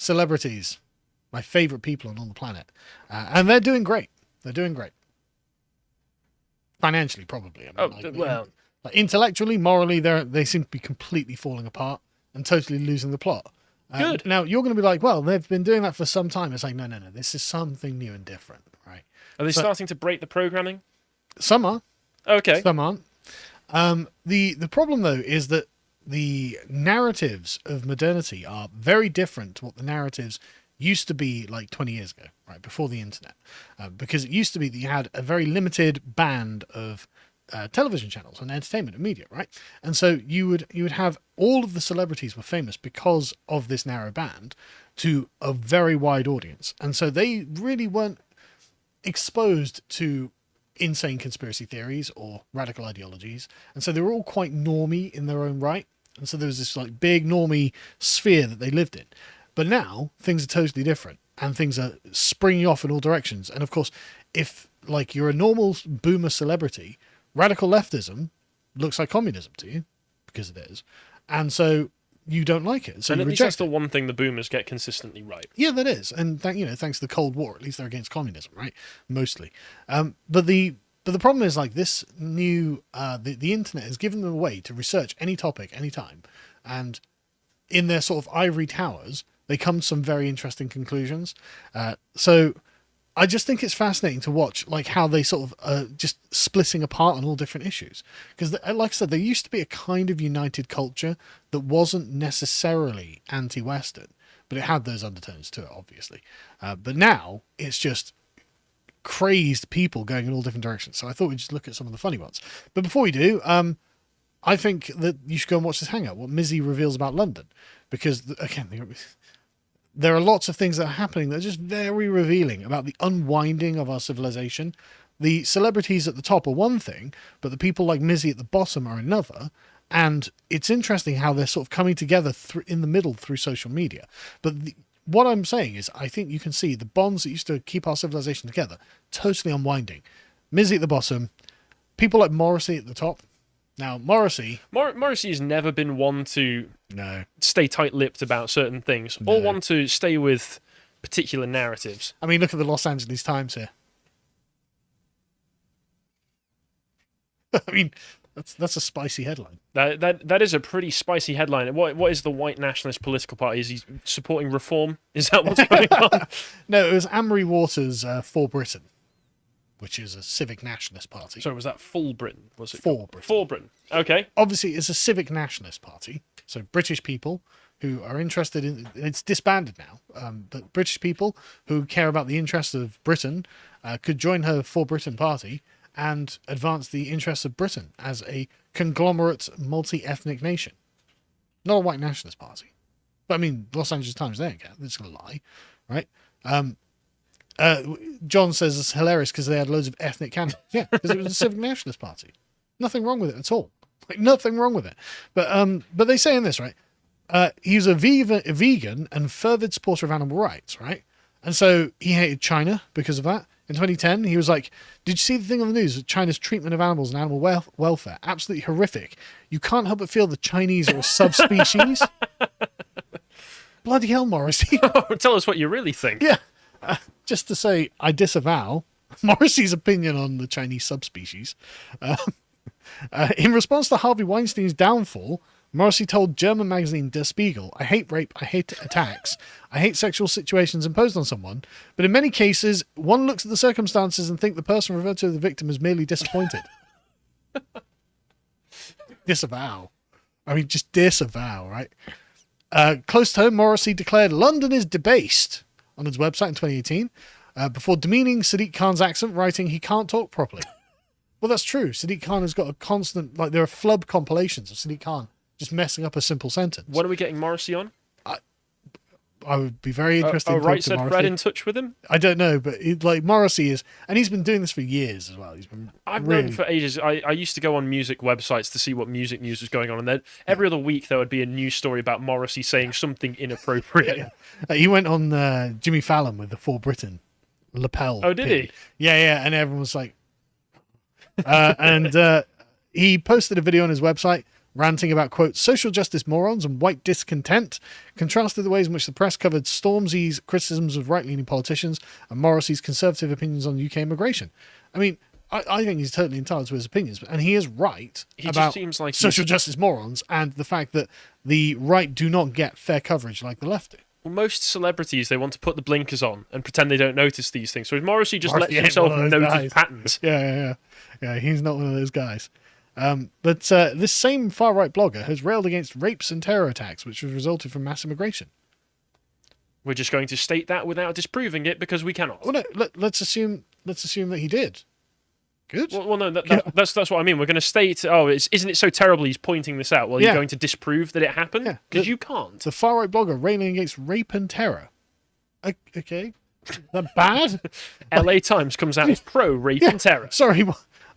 celebrities, my favorite people on the planet, and they're doing great. They're doing great. Financially, probably. I mean, like intellectually, morally, they seem to be completely falling apart and totally losing the plot. Good. Now you're going to be like, well, they've been doing that for some time. It's like, no. This is something new and different, right? Are they starting to break the programming? Some are. Okay. Some aren't. The problem though is that the narratives of modernity are very different to what the narratives used to be like 20 years ago, right, before the internet, because it used to be that you had a very limited band of television channels and entertainment and media, right? And so you would have all of the celebrities were famous because of this narrow band to a very wide audience, and so they really weren't exposed to insane conspiracy theories or radical ideologies, and so they were all quite normie in their own right, and so there was this like big normie sphere that they lived in. But now things are totally different, and things are springing off in all directions. And of course, if like you're a normal boomer celebrity, radical leftism looks like communism to you, because it is, and so you don't like it. So and you at least reject that's the one thing the boomers get consistently right. Yeah, that is, and thanks to the Cold War, at least they're against communism, right? Mostly. But the problem is like this new the internet has given them a way to research any topic, anytime, and in their sort of ivory towers, they come to some very interesting conclusions. So I just think it's fascinating to watch like how they sort of just splitting apart on all different issues. Because like I said, there used to be a kind of united culture that wasn't necessarily anti-Western, but it had those undertones to it, obviously. But now it's just crazed people going in all different directions. So I thought we'd just look at some of the funny ones. But before we do, I think that you should go and watch this hangout, what Mizzy reveals about London. Because, again, there are lots of things that are happening that are just very revealing about the unwinding of our civilization. The celebrities at the top are one thing, but the people like Mizzy at the bottom are another. And it's interesting how they're sort of coming together in the middle through social media. But what I'm saying is, I think you can see the bonds that used to keep our civilization together totally unwinding. Mizzy at the bottom, people like Morrissey at the top. Now, Morrissey has never been one to stay tight-lipped about certain things, or one to stay with particular narratives. I mean, look at the Los Angeles Times here. I mean, that's a spicy headline. That is a pretty spicy headline. What is the white nationalist political party? Is he supporting reform? Is that what's going on? No, it was Amory Waters for Britain, which is a civic nationalist party. So was that Full Britain? Was it For Britain? For Britain. Okay. Obviously, it's a civic nationalist party. So British people who are interested in... It's disbanded now. But British people who care about the interests of Britain could join her For Britain party and advance the interests of Britain as a conglomerate multi-ethnic nation. Not a white nationalist party. But I mean, Los Angeles Times, there you go. They're just going to lie, right? John says it's hilarious because they had loads of ethnic candidates. Yeah, because it was a civic nationalist party. Nothing wrong with it at all. Like, nothing wrong with it. But they say in this, right? He was a vegan and fervid supporter of animal rights, right? And so he hated China because of that. In 2010, he was like, did you see the thing on the news? China's treatment of animals and animal welfare. Absolutely horrific. You can't help but feel the Chinese are a subspecies. Bloody hell, Morrissey. Tell us what you really think. Yeah. Just to say, I disavow Morrissey's opinion on the Chinese subspecies. In response to Harvey Weinstein's downfall, Morrissey told German magazine Der Spiegel, I hate rape, I hate attacks, I hate sexual situations imposed on someone, but in many cases, one looks at the circumstances and think the person referred to as the victim is merely disappointed. Disavow. I mean, just disavow, right? Close to home, Morrissey declared London is debased on his website in 2018, before demeaning Sadiq Khan's accent, writing he can't talk properly. Well, that's true. Sadiq Khan has got a constant, like there are flub compilations of Sadiq Khan just messing up a simple sentence. When are we getting Morrissey on? I would be very interested in right talking to said Morrissey. Fred in touch with him? I don't know, but Morrissey is, and he's been doing this for years as well. I've known for ages. I used to go on music websites to see what music news was going on, and then every other week there would be a news story about Morrissey saying something inappropriate. He went on Jimmy Fallon with the For Britain lapel. Oh, did he? Yeah, and everyone was like... and he posted a video on his website ranting about, quote, social justice morons and white discontent, contrasted the ways in which the press covered Stormzy's criticisms of right-leaning politicians and Morrissey's conservative opinions on UK immigration. I mean, I think he's totally entitled to his opinions, and he is right about seems like social justice morons and the fact that the right do not get fair coverage like the left do. Well, most celebrities, they want to put the blinkers on and pretend they don't notice these things. So Morrissey just lets himself notice patterns. Yeah, he's not one of those guys. But this same far-right blogger has railed against rapes and terror attacks, which have resulted from mass immigration. We're just going to state that without disproving it because we cannot. Well, no, let's assume that he did. Good. Well, no, that's what I mean. We're going to state, isn't it so terrible he's pointing this out? Well, you're going to disprove that it happened? Because you can't. The far-right blogger railing against rape and terror. Okay. Is that bad? LA Times comes out as pro-rape and terror. Sorry,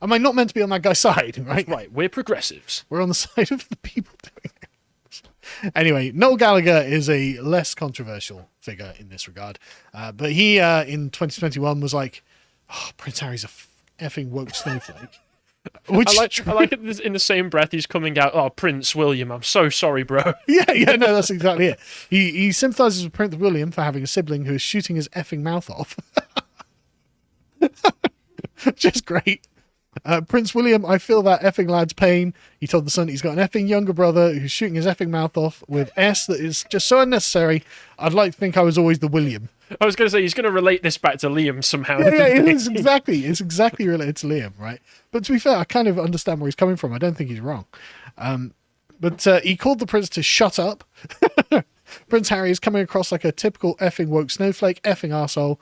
am I not meant to be on that guy's side, right? Right, we're progressives. We're on the side of the people doing it. Anyway, Noel Gallagher is a less controversial figure in this regard. But he, in 2021, was like, Prince Harry's a effing woke snowflake. Which I like it in the same breath he's coming out, Prince William, I'm so sorry, bro. Yeah, no, that's exactly it. He sympathises with Prince William for having a sibling who is shooting his effing mouth off. Just great. Prince William, I feel that effing lad's pain. He told the Sun he's got an effing younger brother who's shooting his effing mouth off with S that is just so unnecessary. I'd like to think I was always the William. I was going to say, he's going to relate this back to Liam somehow. Yeah, it's exactly related to Liam, right? But to be fair, I kind of understand where he's coming from. I don't think he's wrong. But he called the prince to shut up. Prince Harry is coming across like a typical effing woke snowflake, effing arsehole.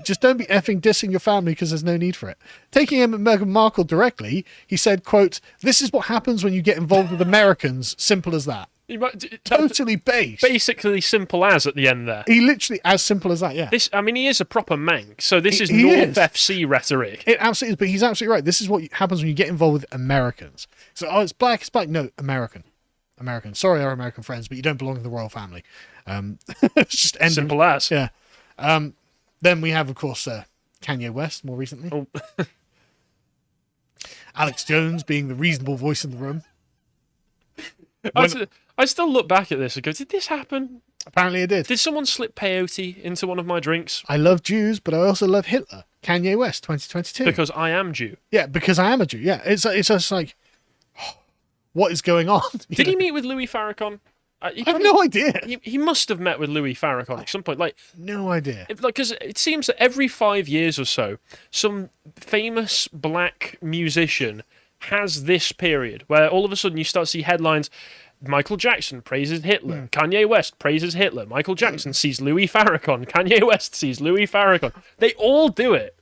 Just don't be effing dissing your family because there's no need for it. Taking him at Meghan Markle directly, he said, quote, this is what happens when you get involved with Americans. Simple as that. Totally base. Basically simple as at the end there. He literally, as simple as that, yeah. He is a proper mank, so this is North FC rhetoric. It absolutely is, but he's absolutely right. This is what happens when you get involved with Americans. So, it's black. No, American. Sorry, our American friends, but you don't belong to the royal family. It's just simple as. Yeah. Then we have, of course, Kanye West more recently. Oh. Alex Jones being the reasonable voice in the room. I still look back at this and go, did this happen? Apparently it did. Did someone slip peyote into one of my drinks? I love Jews, but I also love Hitler. Kanye West, 2022. Because I am Jew. Yeah, because I am a Jew. Yeah, it's just like, what is going on? Did he meet with Louis Farrakhan? I have no idea. He must have met with Louis Farrakhan at some point. No idea. Because it seems that every 5 years or so, some famous black musician has this period where all of a sudden you start to see headlines. Michael Jackson praises Hitler. Kanye West praises Hitler. Michael Jackson sees Louis Farrakhan. Kanye West sees Louis Farrakhan. They all do it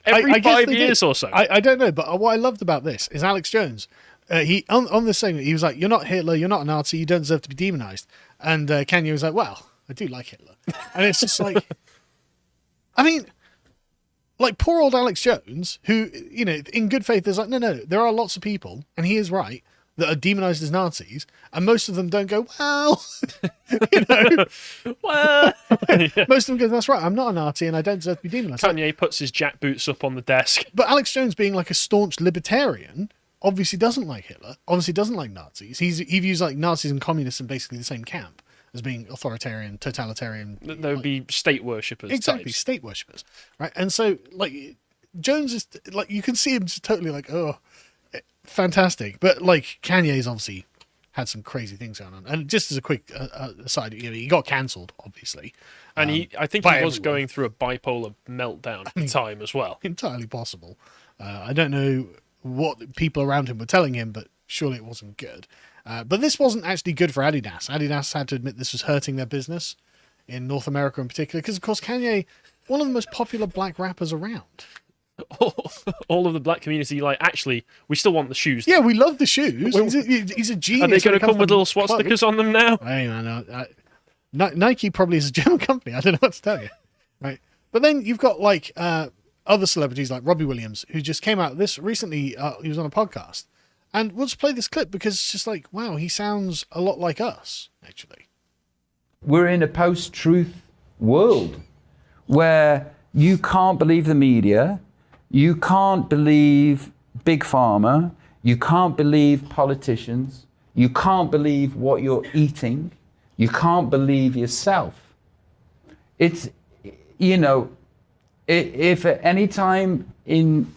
every 5 years or so. I don't know, but what I loved about this is Alex Jones. He on this segment, he was like, "You're not Hitler. You're not a Nazi. You don't deserve to be demonized." And Kanye was like, "Well, I do like Hitler." And it's just like, I mean, like poor old Alex Jones, who in good faith is like, no, there are lots of people, and he is right, that are demonized as Nazis, and most of them don't go, well, well. Most of them go, that's right, I'm not a Nazi and I don't deserve to be demonized. Kanye puts his jack boots up on the desk. But Alex Jones, being like a staunch libertarian, obviously doesn't like Hitler, obviously doesn't like Nazis. He views like Nazis and communists in basically the same camp as being authoritarian, totalitarian. There would be state worshippers. Exactly, types. State worshippers, right? And so, like, Jones is like, you can see him just totally like, oh, fantastic. But like, Kanye's obviously had some crazy things going on. And just as a quick aside, he got cancelled, obviously. And I think he was going through a bipolar meltdown at the time as well. Entirely possible. I don't know what people around him were telling him, but surely it wasn't good. But this wasn't actually good for Adidas. Adidas had to admit this was hurting their business in North America in particular, because of course Kanye, one of the most popular black rappers around. All of the black community, actually, we still want the shoes. Yeah, we love the shoes. He's a genius. Are they going to come with little swastikas on them now? Hey, man, Nike probably is a German company. I don't know what to tell you. Right, but then you've got other celebrities like Robbie Williams, who just came out this recently. He was on a podcast, and we'll just play this clip because it's just like, wow, he sounds a lot like us, actually. We're in a post-truth world where you can't believe the media. You can't believe Big Pharma. You can't believe politicians. You can't believe what you're eating. You can't believe yourself. It's, you know, if at any time in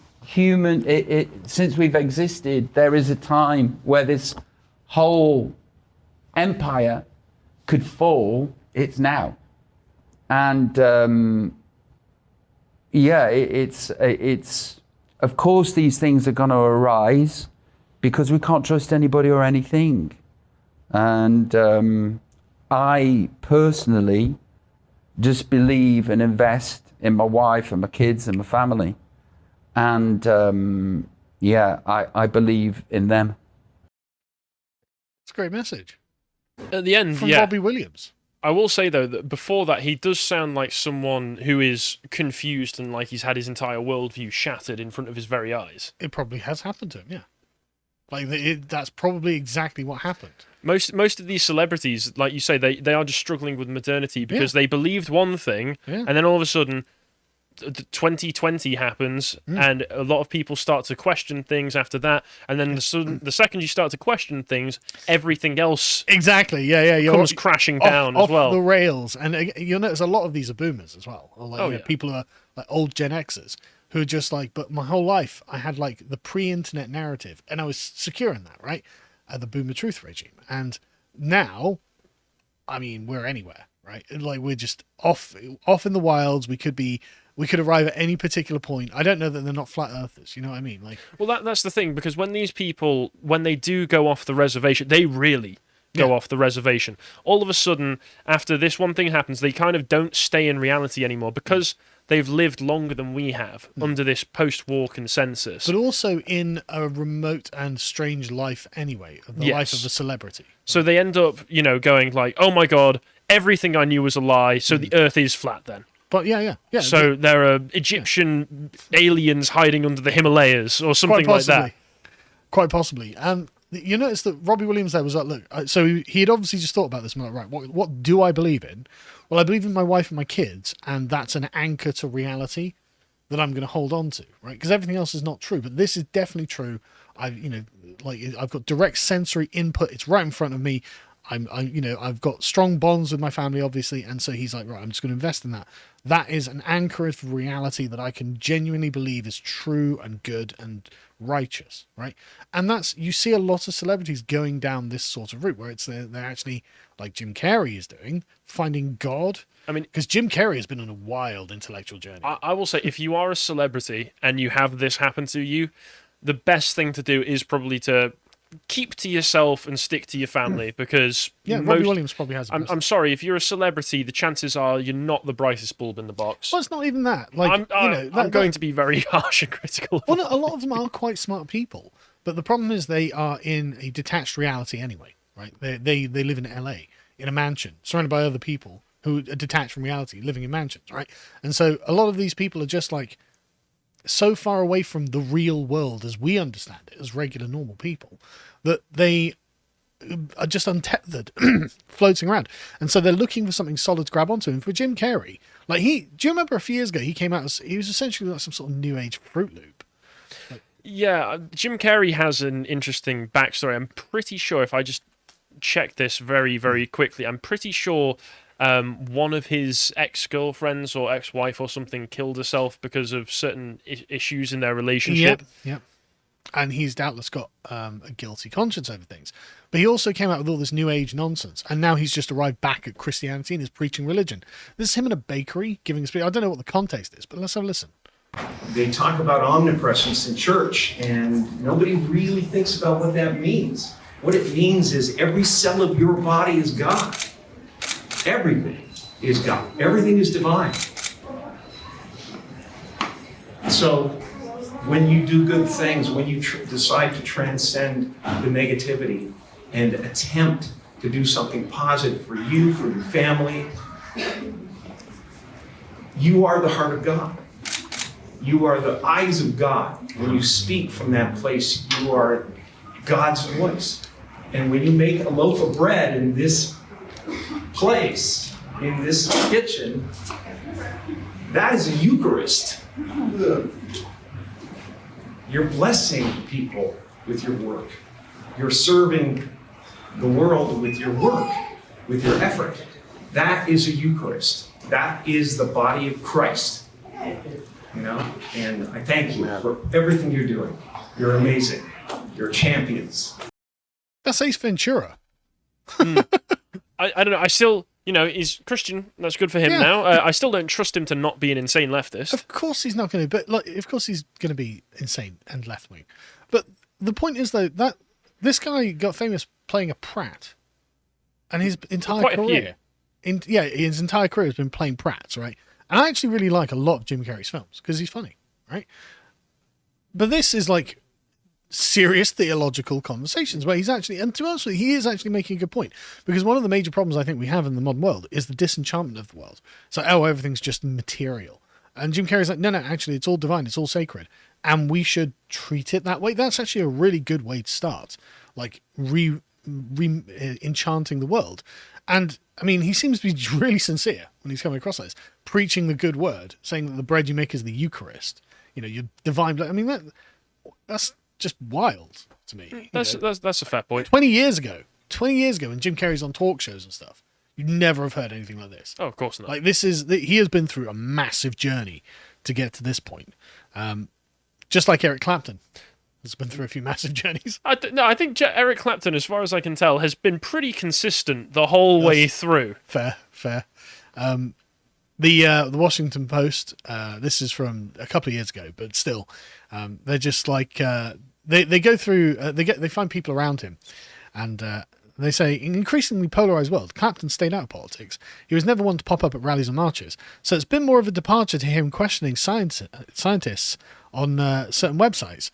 since we've existed, there is a time where this whole empire could fall, it's now. And it's of course these things are going to arise because we can't trust anybody or anything. And I personally just believe and invest in my wife and my kids and my family. And I believe in them. It's a great message. At the end, From Robbie Williams. I will say, though, that before that, he does sound like someone who is confused and like he's had his entire worldview shattered in front of his very eyes. It probably has happened to him, yeah. Like, that's probably exactly what happened. Most of these celebrities, like you say, they are just struggling with modernity because they believed one thing, and then all of a sudden, 2020 happens, and a lot of people start to question things after that, and then the second you start to question things, everything else exactly comes crashing down as well. Off the rails. And you'll notice a lot of these are boomers as well, or like, people who are like old Gen Xers who are just like, but my whole life I had like the pre-internet narrative and I was secure in that, right? The boomer truth regime. And now, I mean, we're anywhere, right? Like, we're just off in the wilds. We could arrive at any particular point. I don't know that they're not flat earthers. You know what I mean? Like, well, that's the thing, because when these people, when they do go off the reservation, they really go off the reservation. All of a sudden, after this one thing happens, they kind of don't stay in reality anymore because they've lived longer than we have under this post-war consensus. But also in a remote and strange life anyway, of the life of a celebrity. So they end up, going like, oh my God, everything I knew was a lie, so the earth is flat then. But yeah. So there are Egyptian aliens hiding under the Himalayas or something like that. Quite possibly. You notice that Robbie Williams there was like, look, so he had obviously just thought about this and like, right, what do I believe in? Well, I believe in my wife and my kids, and that's an anchor to reality that I'm going to hold on to, right? Because everything else is not true, but this is definitely true. I've got direct sensory input. It's right in front of me. I've got strong bonds with my family, obviously, and so he's like, right, I'm just going to invest in that. That is an anchor of reality that I can genuinely believe is true and good and righteous, right? And you see a lot of celebrities going down this sort of route where they're actually, like Jim Carrey is doing, finding God. I mean, because Jim Carrey has been on a wild intellectual journey. I will say, if you are a celebrity and you have this happen to you, the best thing to do is probably to keep to yourself and stick to your family, because Robbie Williams probably has. I'm sorry, if you're a celebrity, the chances are you're not the brightest bulb in the box. Well, it's not even that. Like, I'm going to be very harsh and critical. Well, no, a lot of them are quite smart people, but the problem is they are in a detached reality anyway, right? They live in LA in a mansion, surrounded by other people who are detached from reality, living in mansions, right? And so a lot of these people are just like so far away from the real world as we understand it, as regular normal people, that they are just untethered, floating around. And so they're looking for something solid to grab onto. And for Jim Carrey, like do you remember a few years ago, he came out as, he was essentially like some sort of new age Fruit Loop. Jim Carrey has an interesting backstory. I'm pretty sure, if I just check this very, very quickly, I'm pretty sure one of his ex-girlfriends or ex-wife or something killed herself because of certain issues in their relationship. Yep. And he's doubtless got a guilty conscience over things. But he also came out with all this new age nonsense. And now he's just arrived back at Christianity and is preaching religion. This is him in a bakery giving a speech. I don't know what the context is, but let's have a listen. They talk about omnipresence in church, and nobody really thinks about what that means. What it means is every cell of your body is God. Everything is God. Everything is divine. So when you do good things, when you decide to transcend the negativity and attempt to do something positive for you, for your family, you are the heart of God. You are the eyes of God. When you speak from that place, you are God's voice. And when you make a loaf of bread in this place, in this kitchen, that is a Eucharist. You're blessing people with your work. You're serving the world with your work, with your effort. That is a Eucharist. That is the body of Christ. You know, and I thank you for everything you're doing. You're amazing. You're champions. That's Ace Ventura. I don't know. I still, he's Christian. That's good for him Yeah. now. I still don't trust him to not be an insane leftist. Of course he's not going to, but like, of course he's going to be insane and left wing. But the point is though that this guy got famous playing a prat, and his entire Quite a career, his entire career has been playing prats, right? And I actually really like a lot of Jim Carrey's films because he's funny, right? But this is like serious theological conversations where he's actually, and to be honest with you, he is actually making a good point, because one of the major problems I think we have in the modern world is the disenchantment of the world. So, everything's just material. And Jim Carrey's like, no, actually, it's all divine, it's all sacred, and we should treat it that way. That's actually a really good way to start, like enchanting the world. And I mean, he seems to be really sincere when he's coming across like this, preaching the good word, saying that the bread you make is the Eucharist. Your divine blood. I mean, that's just wild to me. That's a fair point. 20 years ago, when Jim Carrey's on talk shows and stuff, you'd never have heard anything like this. Oh, of course not. Like he has been through a massive journey to get to this point. Just like Eric Clapton has been through a few massive journeys. I think Eric Clapton, as far as I can tell, has been pretty consistent the whole way through. Fair. The Washington Post, this is from a couple of years ago, but still, they're just like they go through. They find people around him, and they say, in an increasingly polarized world, Clapton stayed out of politics. He was never one to pop up at rallies or marches, so it's been more of a departure to him questioning scientists on certain websites.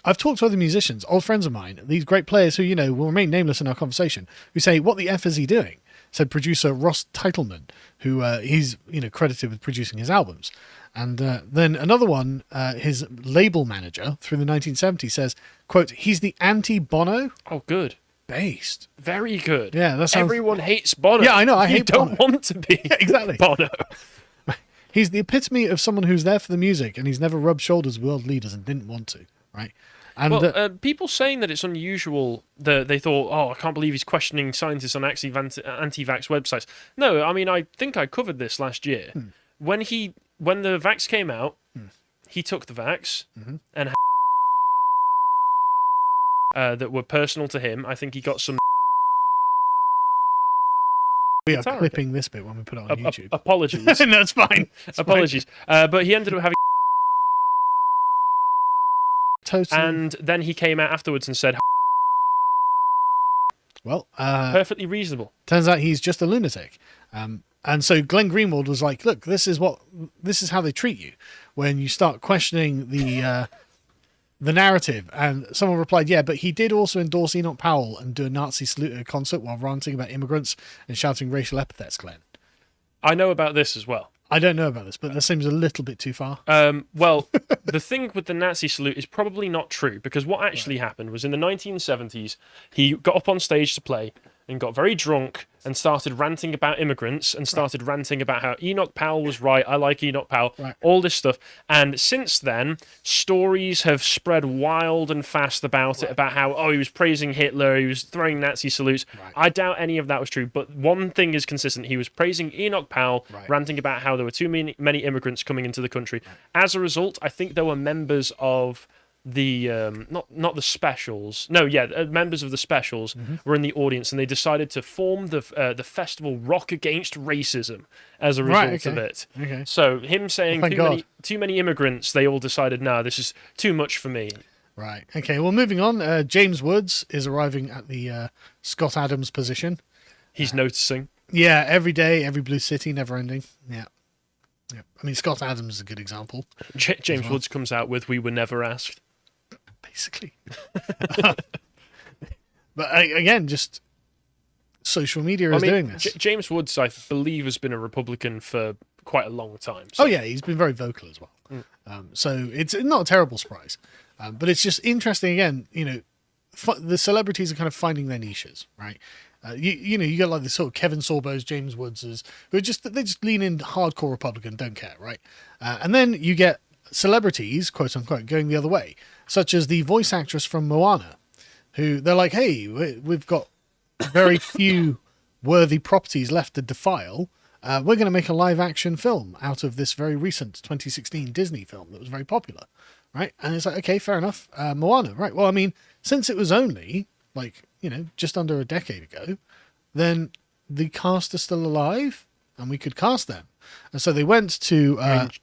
I've talked to other musicians, old friends of mine, these great players who, will remain nameless in our conversation, who say, what the F is he doing? Said producer Ross Teitelman, who he's credited with producing his albums. And then another one, his label manager through the 1970s says, quote, he's the anti-Bono. Oh, good. Based. Very good. Yeah, that sounds... Everyone hates Bono. Yeah, I know, I hate You don't Bono. want to be exactly. Bono. He's the epitome of someone who's there for the music, and he's never rubbed shoulders with world leaders and didn't want to, right? And people saying that it's unusual that they thought, I can't believe he's questioning scientists on anti-vax websites. No, I mean, I think I covered this last year. When the vax came out, he took the vax and that were personal to him. I think he got some... we are clipping this bit when we put it on YouTube. Apologies. No, it's fine. Apologies. But he ended up having... Totally. And then he came out afterwards and said... Well, perfectly reasonable. Turns out he's just a lunatic. And so Glenn Greenwald was like, look, this is how they treat you when you start questioning the narrative. And someone replied, yeah, but he did also endorse Enoch Powell and do a Nazi salute at a concert while ranting about immigrants and shouting racial epithets, Glenn. I know about this as well. I don't know about this, but that seems a little bit too far. Well, the thing with the Nazi salute is probably not true, because what actually happened was in the 1970s, he got up on stage to play and got very drunk and started ranting about immigrants and started ranting about how Enoch Powell was right, I like Enoch Powell, all this stuff. And since then, stories have spread wild and fast about it, about how, he was praising Hitler, he was throwing Nazi salutes. I doubt any of that was true, but one thing is consistent. He was praising Enoch Powell, ranting about how there were too many immigrants coming into the country. As a result, I think there were members of the not the specials, members of the specials were in the audience, and they decided to form the festival Rock Against Racism as a result of it. So him saying too many immigrants, they all decided, no, this is too much for me. Right. Okay. Well, moving on. James Woods is arriving at the Scott Adams position. He's noticing. Yeah, every day, every blue city, never ending. Yeah. I mean, Scott Adams is a good example. James Woods comes out with "We Were Never Asked." Basically. But again, just social media is doing this. James Woods, I believe, has been a Republican for quite a long time. So. Oh, yeah, he's been very vocal as well. So it's not a terrible surprise. But it's just interesting, again, the celebrities are kind of finding their niches, right? You got like the sort of Kevin Sorbo's, James Woodses, who they just lean in hardcore Republican, don't care, right? And then you get celebrities, quote unquote, going the other way, such as the voice actress from Moana, who they're like, hey, we've got very few worthy properties left to defile, we're going to make a live action film out of this very recent 2016 Disney film that was very popular, right? And it's like, okay, fair enough. Moana, right? Well, I mean, since it was only like, just under a decade ago, then the cast are still alive and we could cast them. And so they went to...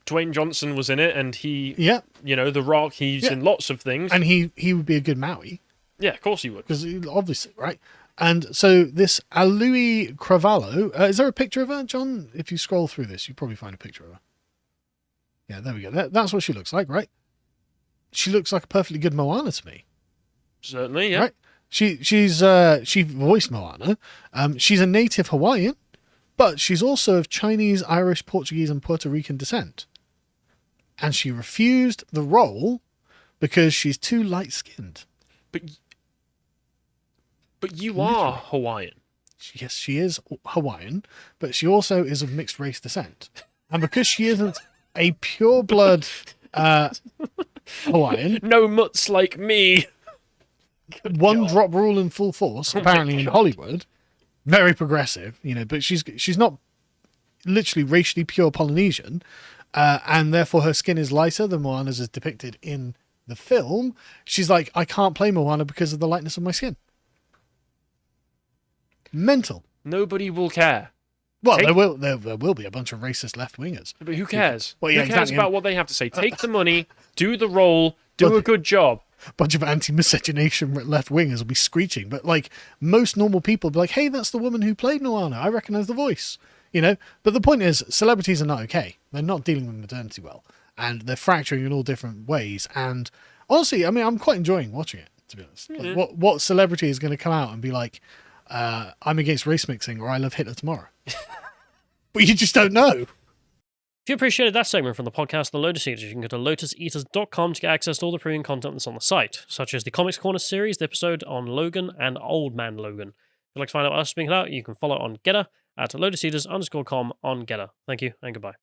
Dwayne Johnson was in it, and he... Yeah. The Rock, he's in lots of things. And he would be a good Maui. Yeah, of course he would. Because obviously, right? And so this Alui Cravallo, is there a picture of her, John? If you scroll through this, you probably find a picture of her. Yeah, there we go. That's what she looks like, right? She looks like a perfectly good Moana to me. Certainly, yeah. Right? She voiced Moana. She's a native Hawaiian, but she's also of Chinese, Irish, Portuguese, and Puerto Rican descent. And she refused the role because she's too light-skinned. But you are Hawaiian. Yes, she is Hawaiian, but she also is of mixed race descent. And because she isn't a pure blood Hawaiian, No mutts like me. one drop rule in full force, apparently in Hollywood, very progressive, but she's not literally racially pure Polynesian, and therefore her skin is lighter than Moana's is depicted in the film. She's like, I can't play Moana because of the lightness of my skin. Mental. Nobody will care. Well, there will be a bunch of racist left-wingers. But who cares? Well, yeah, who cares exactly. about what they have to say? Take the money, do the role, do a good job. A bunch of anti-miscegenation left-wingers will be screeching, but like most normal people will be like, hey, that's the woman who played Moana. I recognize the voice. But the point is, celebrities are not okay. They're not dealing with modernity well, and they're fracturing in all different ways. And honestly, I mean, I'm quite enjoying watching it, to be honest. Mm-hmm. Like, what celebrity is going to come out and be like, I'm against race mixing, or I love Hitler tomorrow? But you just don't know. If you appreciated that segment from the podcast The Lotus Eaters, you can go to lotuseaters.com to get access to all the premium content that's on the site, such as the Comics Corner series, the episode on Logan, and Old Man Logan. If you'd like to find out what else is being put out, you can follow on Getter at lotuseaters_com on Getter. Thank you, and goodbye.